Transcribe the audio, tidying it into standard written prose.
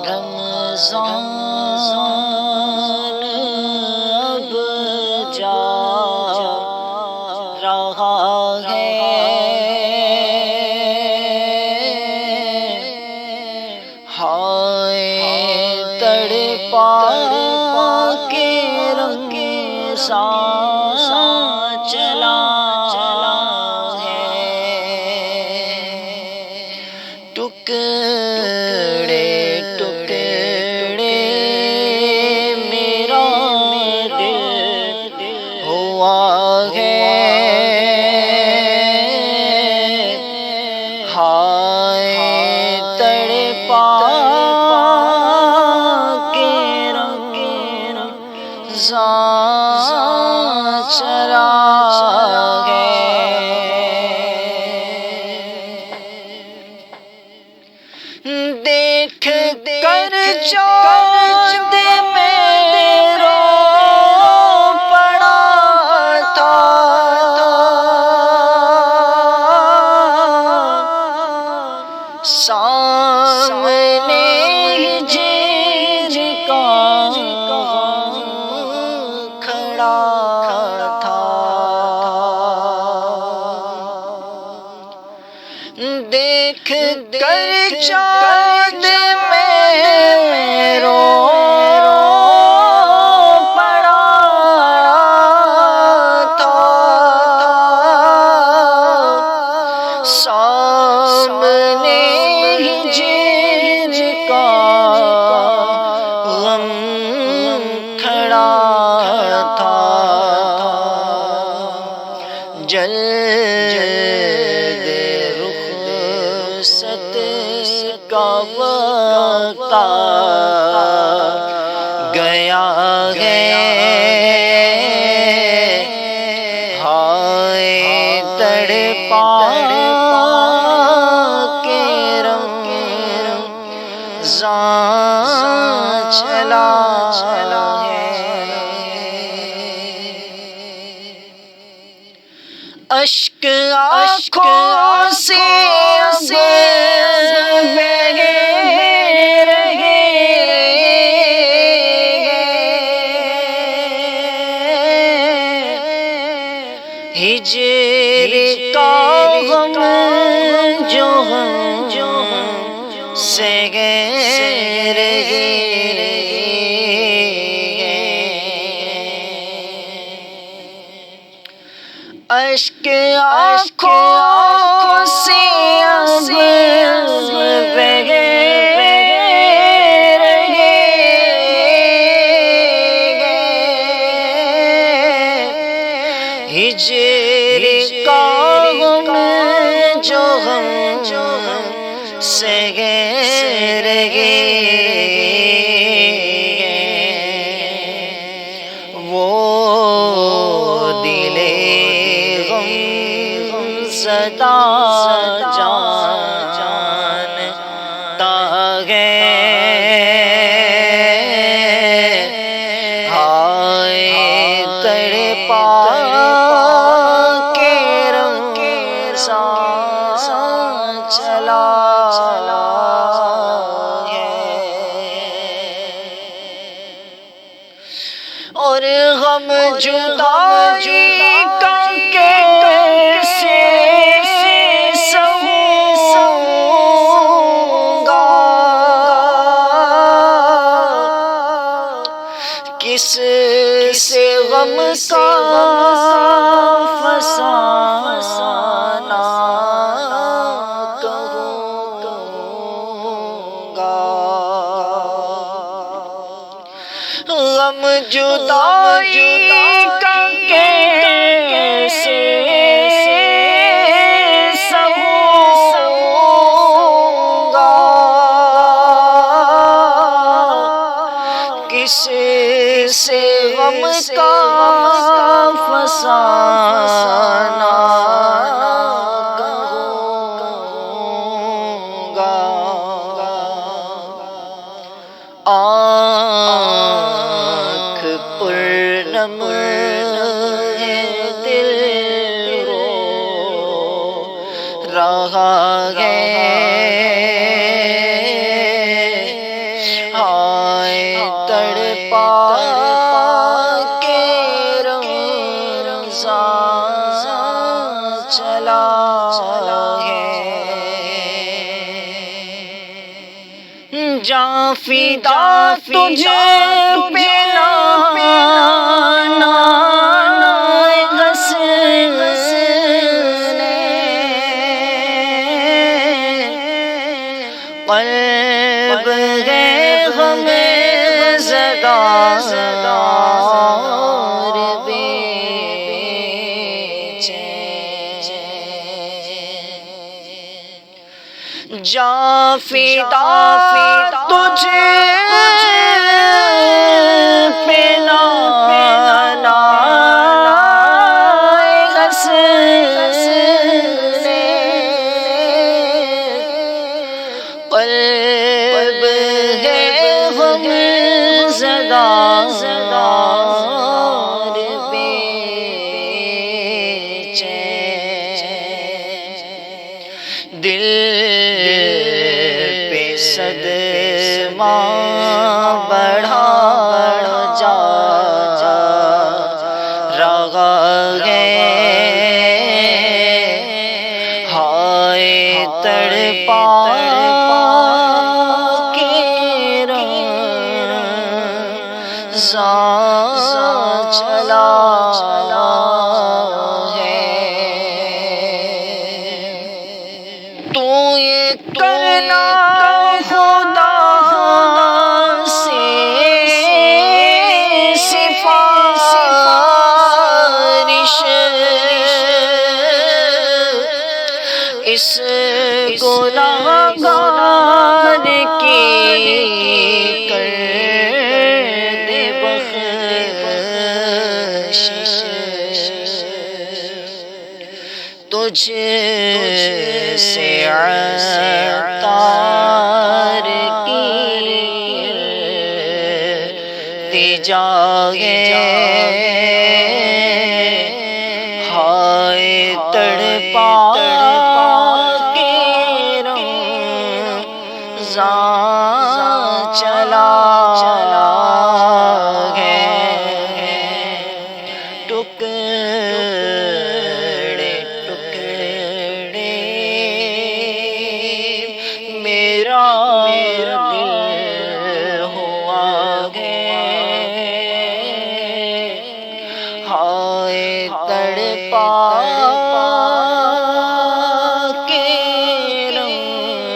رمضان اب جا رہا ہے، ہائے تڑپا کے رمضان چلا ہے، ٹکڑے ٹکڑے میرا دل ہوا ہے، ہائے تڑپا کے رمضان چلا ہے، دیکھ کر چاند میں رو پڑا تھا، سامنے ہجر کا کھڑا تھا، دیکھ کر چاند میں رو پڑا تھا، سامنے ہجر کا غم کھڑا تھا، جلد رخصت کا وقت گیا ہے، ہائے تڑپا کے رمضان چلا ہے، اشک آنکھوں سے بہہ رہے ہجر کا غم جو ہم سہ رہے، اشک آنکھوں سے بہہ رہے ہجر کا غم جو ہم سہ رہے، وہ دل صدا جانتا ہے، ہائے تڑپا کے رمضان چلا ہے، اور غم جدائی کا کیسے کس سے غم کا فسانہ کہوں گا، غم جدائی کا کیسے سہوں گا، کس سے غم کا فسانہ کہوں گا، آنکھ پرنم ہے دل ہے ہائے تڑپا کے رمضان چلا ہے جاں فدا تجھ پہ قلب ہے غم زدہ اور بے چین جاں فدا تجھ پہ قلب ہے غم زدہ اور بے چین دل پہ صدمہ بڑھا جا رہا ہے ہائے تڑپا چلا ہے تو یہ کرنا خدا سے سفارش اس گناہگار کی تجھ سے عطار کی التجا ہے ہائے تڑپا کے رمضان چلا ہے میرا دل ہوا ہے ہائے تڑپا کے رمضان